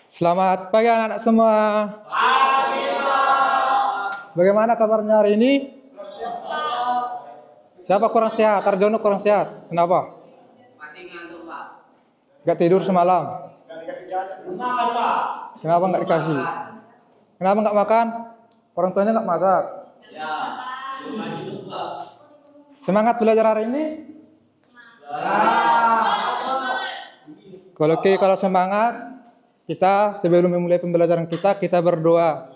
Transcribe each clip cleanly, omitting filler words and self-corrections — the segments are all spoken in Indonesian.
Selamat pagi anak-anak semua. Pagi, Pak. Bagaimana kabarnya hari ini? Siapa kurang sehat? Arjono kurang sehat. Kenapa? Masih ngantuk, Pak. Gak tidur semalam. Makan, Pak. Kenapa nggak dikasih? Kenapa nggak makan? Orang tuanya nggak masak. Ya. Semangat belajar hari ini? Kalau semangat, kita sebelum memulai pembelajaran kita berdoa.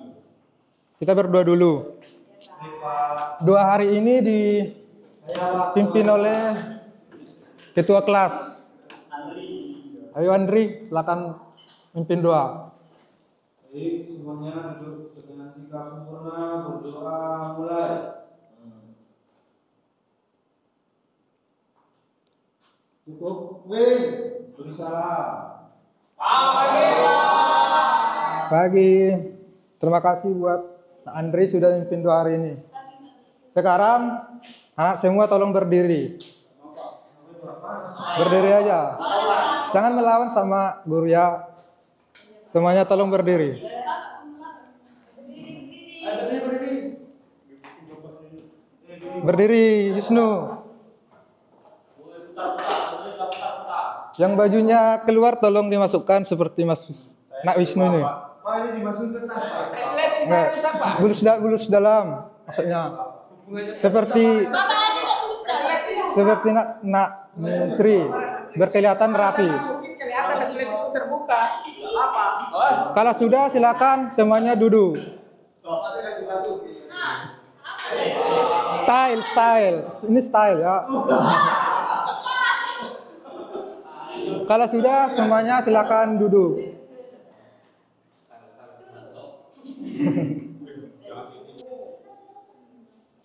Kita berdoa dulu. Doa hari ini dipimpin oleh ketua kelas. Ayo Andri, silakan mimpin doa. Baik, semuanya duduk dengan sikap sempurna, berdoa, mulai. Cukup, win, beri salam. Pagi. Terima kasih buat Andri sudah mimpin doa hari ini. Sekarang anak semua tolong berdiri. Berdiri aja. Jangan melawan sama guru ya. Semuanya tolong berdiri. Berdiri, Wisnu. Yang bajunya keluar tolong dimasukkan seperti Mas Nak Wisnu ini. Pak, ini dimasukin ke tas, Pak. Resleting saya bisa, Pak. Bulus dalam maksudnya. Seperti nak Menteri berkelihatan rapi. Kelihatan resleting itu terbuka. Apa? Kalau sudah silakan semuanya duduk. Style. Ini style ya. Kalau sudah semuanya silakan duduk.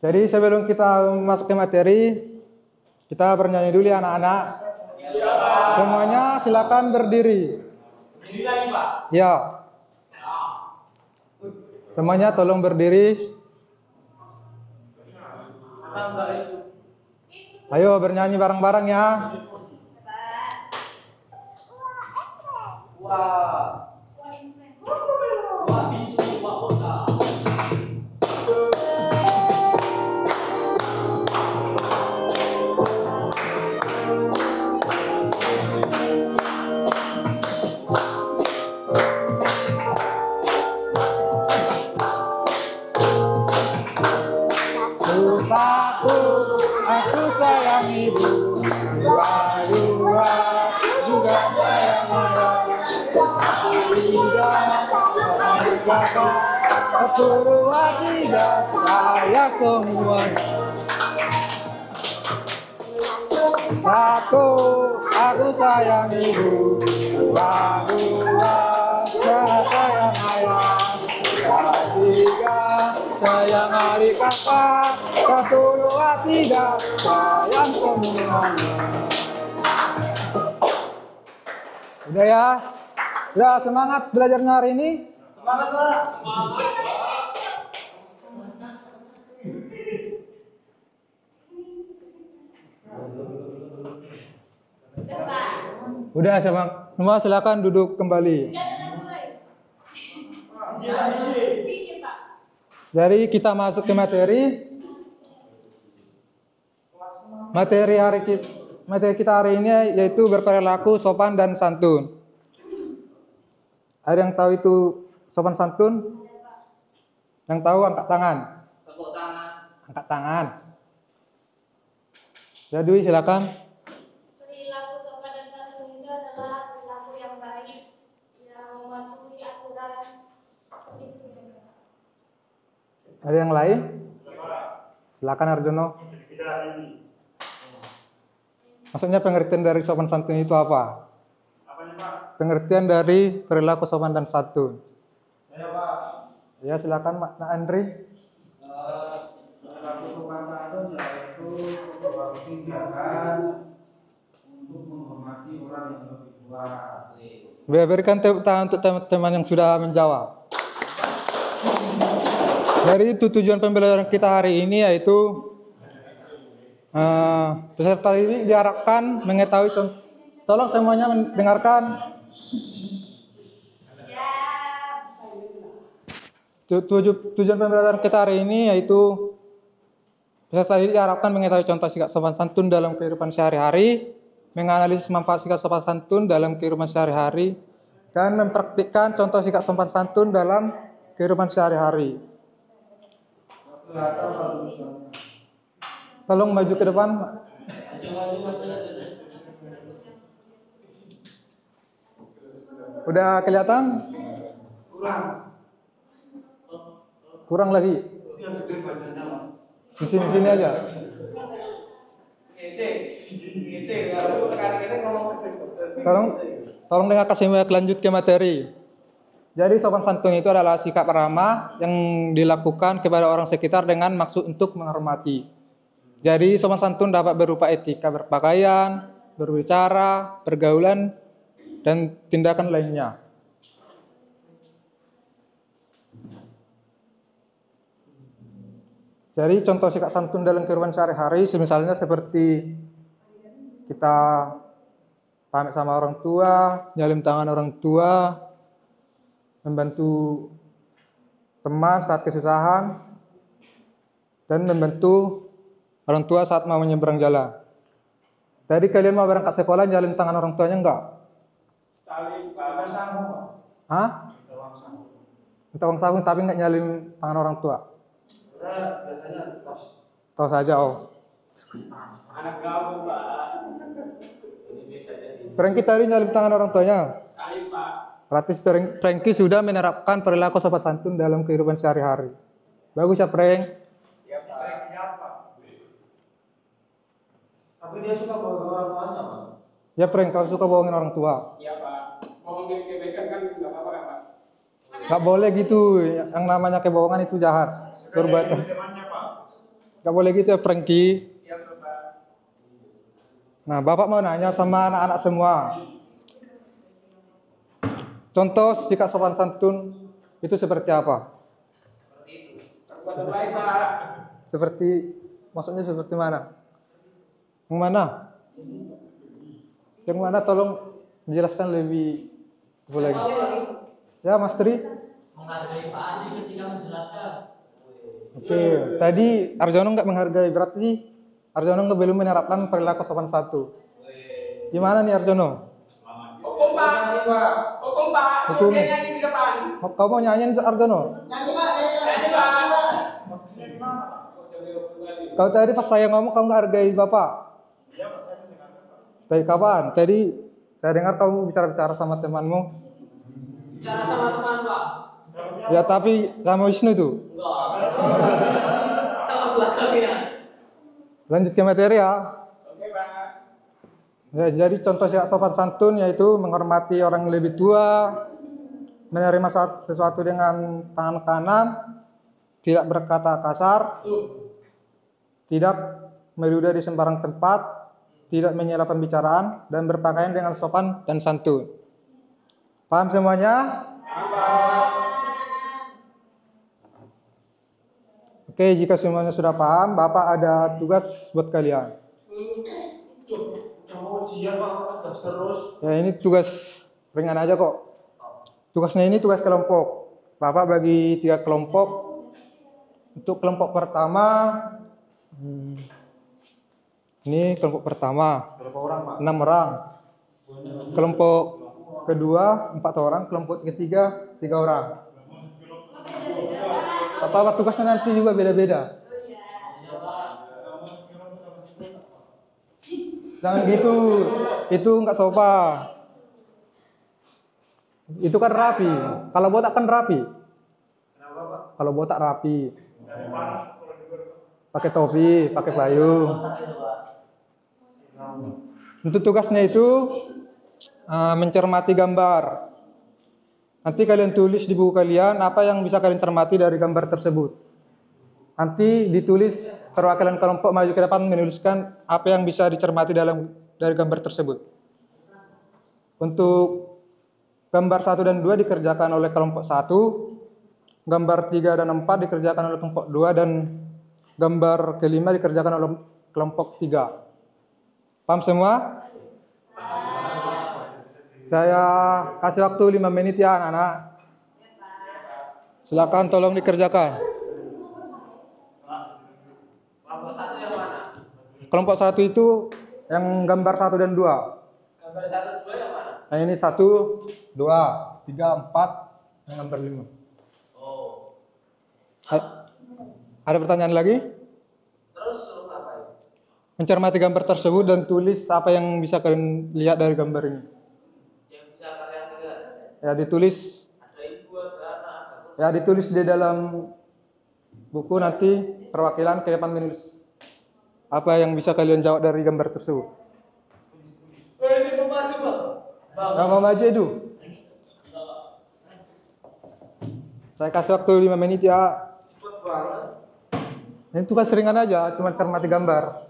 Jadi sebelum kita masuk ke materi, kita bernyanyi dulu ya anak-anak. Semuanya silakan berdiri. Berdiri lagi, Pak. Ya. Semuanya tolong berdiri. Ayo bernyanyi bareng-bareng ya. Wah. Satu, aku sayang ibu. Dua, juga sayang ayah. Satu, dua, tiga, sayang semuanya. Satu, aku sayang ibu. Dua, sayang ayah. Tiga, sayang adik kakak. Satu, dua, tiga, sayang semuanya. Udah ya? Udah semangat belajarnya hari ini? Semangat, Pak. Udah semua silakan duduk kembali. Jadi kita masuk ke materi. Materi kita hari ini yaitu berperilaku sopan dan santun. Ada yang tahu itu sopan santun? Yang tahu angkat tangan. Tepuk tangan. Angkat tangan. Ya Dwi silakan. Perilaku sopan dan santun itu adalah perilaku yang baik, yang mematuhi aturan. Ada yang lain? Silakan Arjono. Maksudnya pengertian dari sopan santun itu apa? Apanya, Pak? Pengertian dari perilaku sopan dan santun. Ayo, Pak. Ya silakan Nak Andri. Perilaku sopan santun yaitu suatu tindakan untuk menghormati orang yang lebih tua. Berikan tepuk tangan untuk teman-teman yang sudah menjawab. Dari itu tujuan pembelajaran kita hari ini yaitu Peserta ini diharapkan mengetahui contoh. Tolong semuanya mendengarkan. Tujuan pembelajaran kita hari ini yaitu peserta ini diharapkan mengetahui contoh sikap sopan santun dalam kehidupan sehari-hari, menganalisis manfaat sikap sopan santun dalam kehidupan sehari-hari, dan mempraktikkan contoh sikap sopan santun dalam kehidupan sehari-hari. Tolong maju ke depan. Udah kelihatan? Kurang lagi. Di sini aja. Tolong dengarkan semua, lanjut ke materi. Jadi sopan santun itu adalah sikap ramah yang dilakukan kepada orang sekitar dengan maksud untuk menghormati. Jadi sopan santun dapat berupa etika berpakaian, berbicara, pergaulan, dan tindakan lainnya. Jadi contoh sikap santun dalam kehidupan sehari-hari misalnya seperti kita pamit sama orang tua, nyalim tangan orang tua, membantu teman saat kesusahan, dan membantu orang tua saat mau menyeberang jalan. Tadi kalian mau berangkat sekolah nyalim tangan orang tuanya enggak? Hah? Minta uang saku tapi enggak nyalim tangan orang tua. Tahu saja Anak kamu, Pak. Franky tadi nyalim tangan orang tuanya. Salim, Pak. Berarti Franky sudah menerapkan perilaku sopan santun dalam kehidupan sehari-hari. Bagus ya, Frank? Ya, Pak. Tapi dia suka bawa orang tuanya, Pak. Ya, Frank, kau suka bohongin orang tua. Iya, Pak. Ngomongin kebaikan kan nggak apa-apa kan, Pak? Gak boleh gitu, yang namanya kebohongan itu jahat. Perbuatan. Gak boleh gitu ya, Franky. Iya, Pak. Nah, Bapak mau nanya sama anak-anak semua. Contoh sikap sopan santun itu seperti apa? Seperti itu. Perbuatan baik, Pak. Seperti, maksudnya seperti mana? Yang mana? Yang mana tolong menjelaskan lebih lagi. Ya, Mas Tri. Menghargai Pak Adi ketika menjelaskan. Oke, tadi Arjono nggak menghargai, berarti Arjono nggak belum menerapkan perilaku sopan santun. Gimana nih Arjono? Hukum, Pak. Hukum, Pak. Hukum. Sudah nyanyi di depan. Kau mau nyanyiin Arjono? Nyanyi, Pak. Kau tadi pas saya ngomong kau nggak hargai Bapak. Tadi kapan? Tadi saya dengar kamu bicara-bicara sama temanmu. Bicara sama teman, Pak. Ya tapi sama Wisnu itu. Enggak. Sama belakangnya. Lanjut ke materi ya. Oke, Pak. Ya, jadi contoh sikap sopan santun yaitu menghormati orang yang lebih tua, menerima sesuatu dengan tangan kanan, tidak berkata kasar, tidak meludah di sembarang tempat, tidak menyela pembicaraan, dan berpakaian dengan sopan dan santun. Paham semuanya? Oke, jika semuanya sudah paham, Bapak ada tugas buat kalian. Ya, ini tugas ringan aja kok. Tugasnya ini tugas kelompok. Bapak bagi 3 kelompok. Untuk kelompok pertama, ini kelompok pertama. Berapa orang, Pak? 6 orang. Kelompok kedua 4 orang. Kelompok ketiga 3 orang. Apa tugasnya nanti juga beda-beda. Jangan gitu, itu nggak sopan. Itu kan rapi. Kalau botak kan rapi. Kalau botak rapi. Pakai topi, pakai payung. Untuk tugasnya itu mencermati gambar. Nanti kalian tulis di buku kalian apa yang bisa kalian cermati dari gambar tersebut. Nanti ditulis perwakilan kelompok maju ke depan menuliskan apa yang bisa dicermati dari gambar tersebut. Untuk gambar 1 dan 2 dikerjakan oleh kelompok 1, gambar 3 dan 4 dikerjakan oleh kelompok 2, dan gambar kelima dikerjakan oleh kelompok 3. Paham semua? Saya kasih waktu 5 menit ya anak-anak. Silakan tolong dikerjakan. Kelompok 1 yang mana? Kelompok 1 itu yang gambar 1 dan 2. Gambar 1, 2 yang mana? Nah ini 1, 2, 3, 4, yang gambar 5. Oh. Ada pertanyaan lagi? Terus suruh ngapain? Mencermati gambar tersebut dan tulis apa yang bisa kalian lihat dari gambar ini. Yang bisa kalian lihat. Ya ditulis, Ada ibu, ada anak, ada ya ditulis di dalam buku nanti perwakilan ke depan menulis apa yang bisa kalian jawab dari gambar tersebut. ini pemaju bang. Yang mau maju itu. Saya kasih waktu 5 menit ya. Cepet banget. Ini tugas ringan aja, cuma cermati gambar.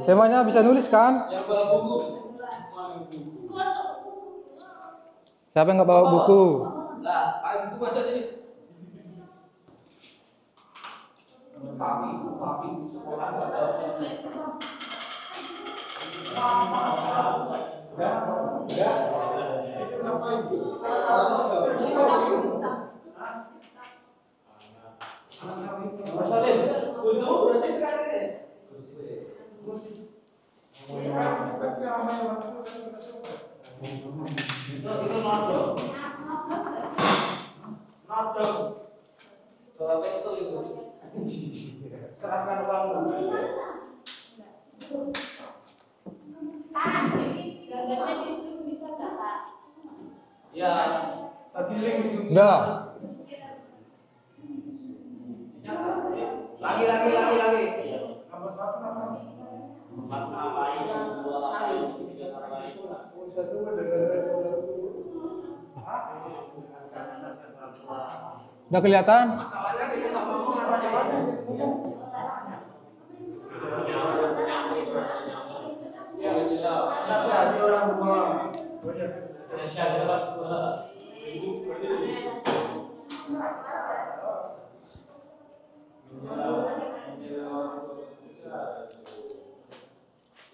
Semuanya bisa nulis kan? Yang bawa buku. Siapa yang nggak bawa buku? Lah, ayo buku baca sini. Kami sekolah ada. Itu nodong. Nodong. Bawa pistol itu. Serahkan uangmu. Gambarnya di zoom bisa nggak Pak? Ya, bagi link zoom. Udah. Lagi. Udah kelihatan? Soalnya sih kita ngomong apa soalnya? Nasihati orang tua.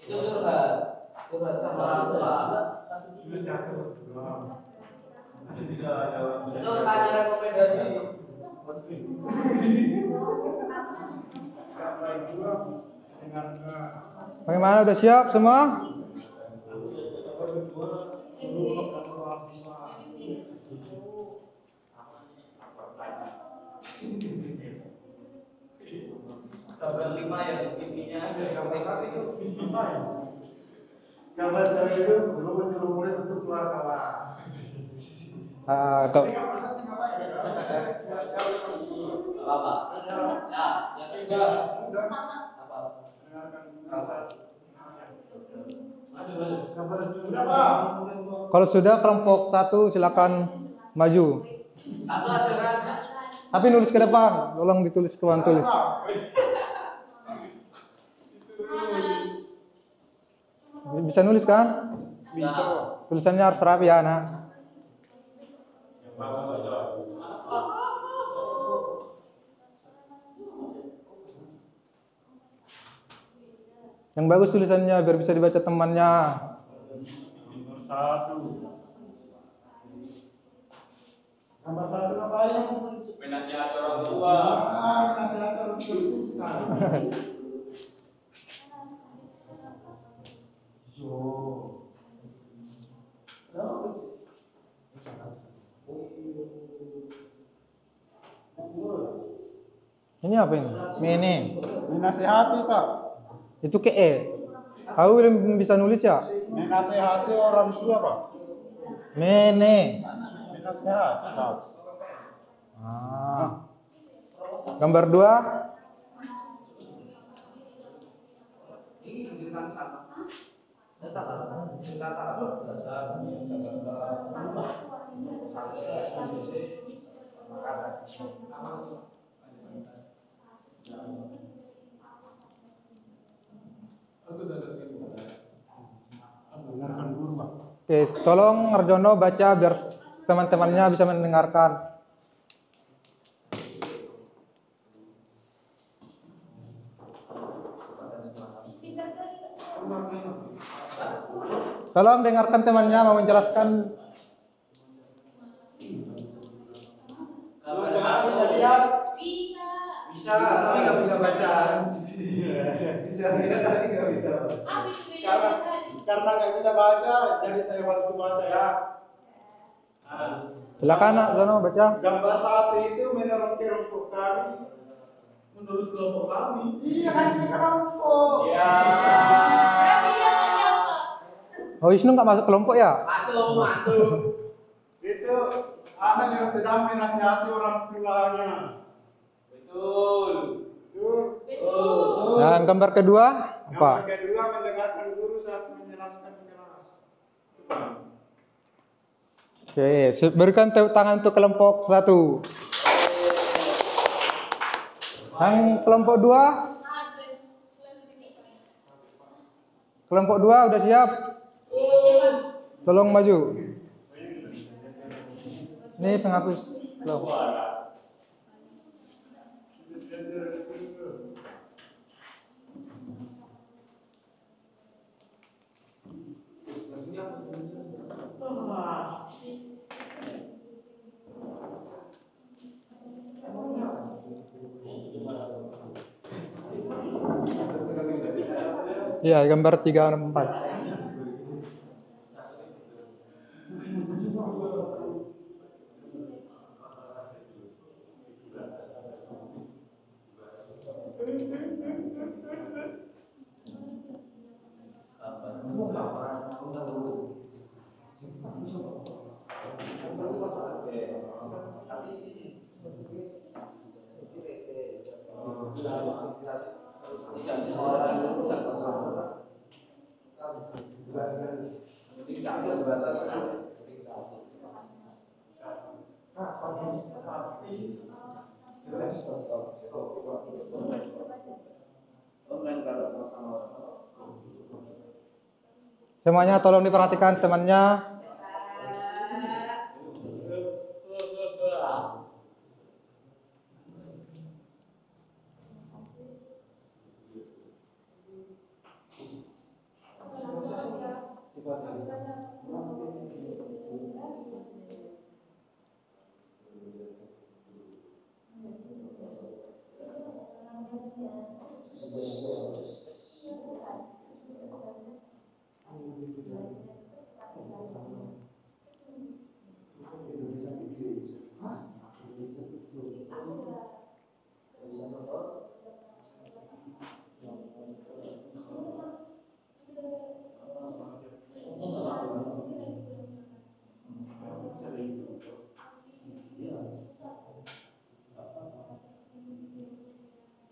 Itu curhat sama orang tua. Itu tanya rekomendasi. Bagaimana, udah siap semua? Gambar 5 yang pipinya gambar itu. Gambar saya itu guru menyuruh murid untuk keluar kelas. Tuh. Apa? Ya, yang kedua. Apa? Maju. Gambar sudah Pak. Kalau sudah kelompok 1 silakan maju. Satu aja kan? Tapi nulis ke depan, tolong ditulis ke depan tulis. Bisa nulis kan? Bisa. Tulisannya harus rapi ya, anak. Yang bagus tulisannya biar bisa dibaca temannya. Nomor 1. Gambar 1 ngapain? Menasihati orang tua. Nasihati orang tua itu sekali. Ini apa ini? Mene. Menasihati Pak. Itu ke E. Kau belum bisa nulis ya? Menasihati orang tua Pak. Mene. Menasihati Pak. Gambar 2. Ini cerita sama. Cerita Dengarkan guru Pak. Oke, tolong Arjono baca biar teman-temannya bisa mendengarkan. Tolong dengarkan temannya mau menjelaskan. Gambar Bisa satu. lihat? Bisa. Bisa, tapi nggak bisa baca. Bisa lihat tapi nggak bisa baca. Habis bedanya tadi. Karena nggak bisa baca, jadi saya bantu baca ya. Nah, Silakan Nak Zono baca. gambar satu itu menurut kelompok kami. Menurut kelompok kami. Iya kan ini kelompok. Ya. Berarti dia tanya apa? Oh Wisnu nggak masuk kelompok ya? Masuk. Itu anak yang sedang menasihati orang tuanya. Betul. Tuh. Betul. Yang gambar kedua apa? Yang kedua mendengarkan guru saat menjelaskan kelas. Oke, berikan tepuk tangan untuk kelompok 1. Yang kelompok 2, Habis. kelompok 2 udah siap? Siapa? Tolong maju. Ini penghapus. Tolong. Iya, gambar 3 dan 4. Tidak semua orang itu bisa kosong. Semuanya tolong diperhatikan temannya.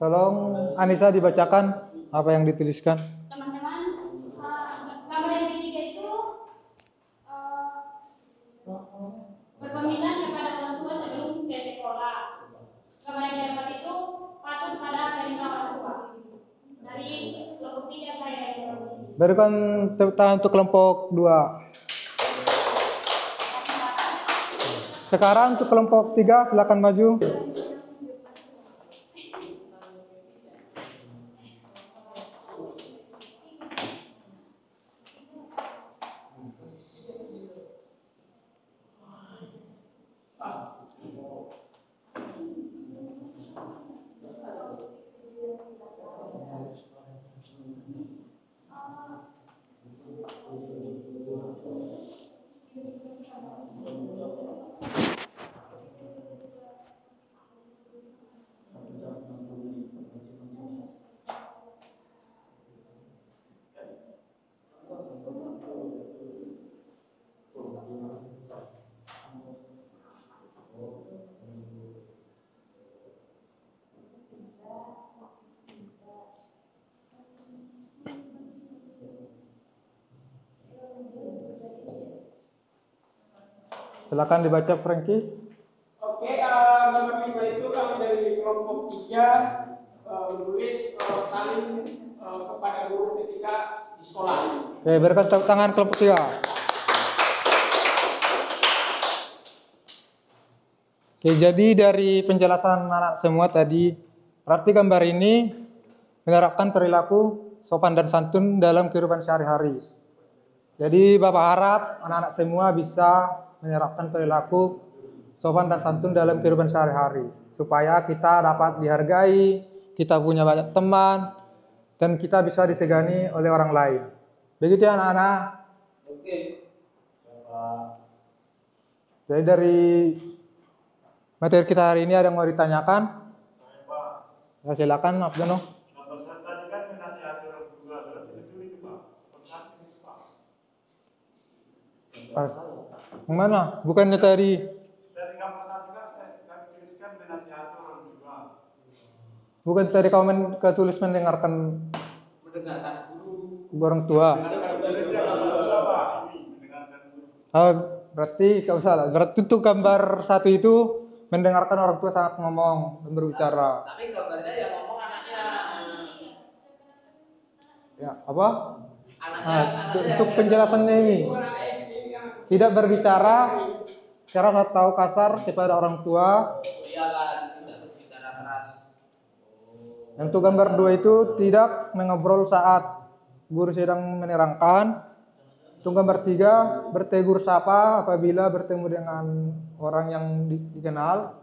Tolong Anissa dibacakan apa yang dituliskan. Teman-teman, gambar yang ketiga itu berpamitan kepada orang tua sebelum ke sekolah. Gambar yang keempat itu patuh pada perintah orang tua. Dari kelompok 3 saya yang berpikir. Berikan tepuk tangan untuk kelompok 2. Sekarang untuk kelompok 3 silakan maju. Silakan dibaca Frankie. Oke, gambar 5 itu kami dari kelompok 3 menulis saling kepada guru ketika di sekolah. Oke, berikan tepuk tangan kelompok 3. Oke, jadi dari penjelasan anak semua tadi, berarti gambar ini menerapkan perilaku sopan dan santun dalam kehidupan sehari-hari. Jadi Bapak harap anak-anak semua bisa menerapkan perilaku sopan dan santun dalam kehidupan sehari-hari, supaya kita dapat dihargai, kita punya banyak teman, dan kita bisa disegani oleh orang lain. Begitu ya anak-anak. Oke. Jadi dari materi kita hari ini ada yang mau ditanyakan? Ya, silakan Mas Jono. Tadi kan menasihati orang tua, berarti itu Pak. Yang mana? Bukannya tadi. Dari nomor 1 kan saya tuliskan menasihati orang tua. Bukan tadi kau ketulis mendengarkan Mendengarkan guru. orang tua. Oh, berarti kau salah. Berarti itu gambar satu itu mendengarkan orang tua saat ngomong dan berbicara. Tapi gambarnya yang ngomong anaknya. Ya, apa? Anaknya. Untuk penjelasannya ini tidak berbicara secara tahu kasar kepada orang tua. Iya kan, tidak berbicara keras. Untuk gambar 2 itu tidak mengobrol saat guru sedang menerangkan. Untuk gambar 3 bertegur sapa apabila bertemu dengan orang yang dikenal.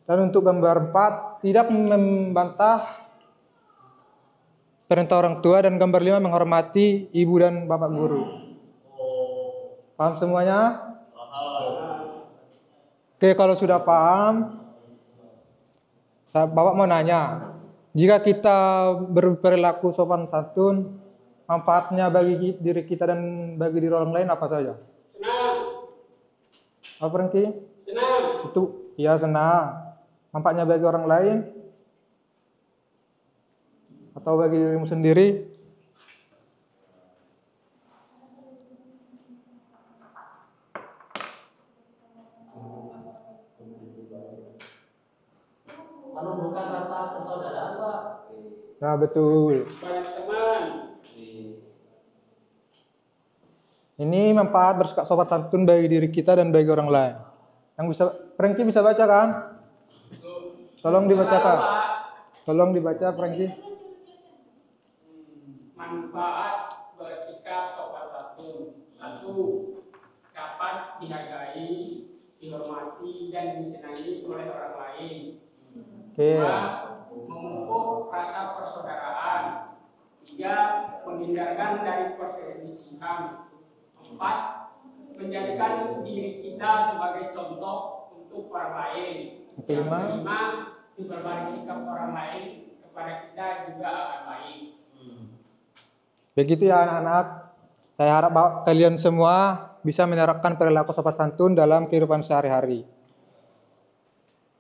Dan untuk gambar 4 tidak membantah perintah orang tua, dan gambar 5 menghormati ibu dan bapak guru. Paham semuanya? Oke, kalau sudah paham, Bapak mau nanya, jika kita berperilaku sopan santun, manfaatnya bagi diri kita dan bagi diri orang lain apa saja? Senang. Apa Rengki? Senang. Itu ya senang. Manfaatnya bagi orang lain atau bagi dirimu sendiri? Menumbuhkan rasa persaudaraan, Pak. Nah, betul. Banyak teman. Ini manfaat bersikap sopan santun bagi diri kita dan bagi orang lain. Yang bisa, Franky bisa baca kan? Tolong dibacakan. Tolong dibaca, Franky. Manfaat bersikap sopan santun. 1. Dapat dihargai, dihormati, dan disenangi oleh orang lain. Oke. 2. Memupuk rasa persaudaraan. 3. Menghindarkan dari perselisihan. 4. Menjadikan diri kita sebagai contoh untuk orang lain. Yang 5. Diperbaiki sikap orang lain kepada kita juga akan baik. Begitu ya anak-anak. Saya harap kalian semua bisa menerapkan perilaku sopan santun dalam kehidupan sehari-hari.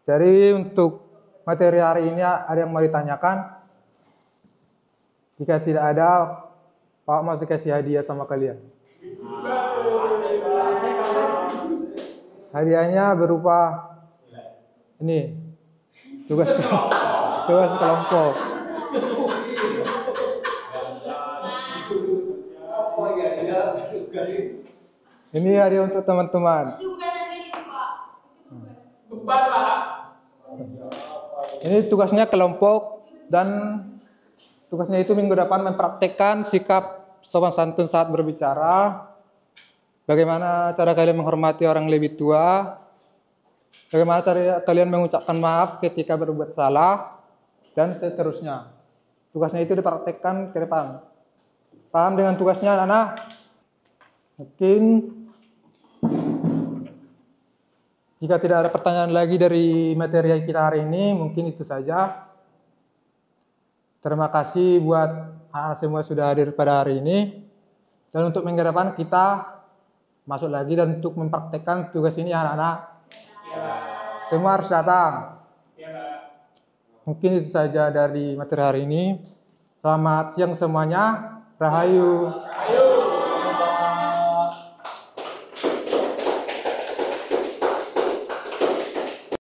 Jadi untuk materi hari ini ada yang mau ditanyakan? Jika tidak ada, Pak masih kasih hadiah sama kalian. Hadiahnya berupa ini tugas kelompok. Ini hadiah untuk teman-teman. Itu bukan hari ini, Pak. Beban, Pak. Ini tugasnya kelompok dan tugasnya itu minggu depan mempraktekkan sikap sopan santun saat berbicara. Bagaimana cara kalian menghormati orang lebih tua. Bagaimana cara kalian mengucapkan maaf ketika berbuat salah. Dan seterusnya. Tugasnya itu dipraktekkan ke depan. Paham dengan tugasnya anak-anak? Mungkin jika tidak ada pertanyaan lagi dari materi kita hari ini, mungkin itu saja. Terima kasih buat anak semua sudah hadir pada hari ini. Dan untuk minggu depan kita masuk lagi dan untuk mempraktekkan tugas ini anak-anak. Semua harus datang. Mungkin itu saja dari materi hari ini. Selamat siang semuanya. Rahayu.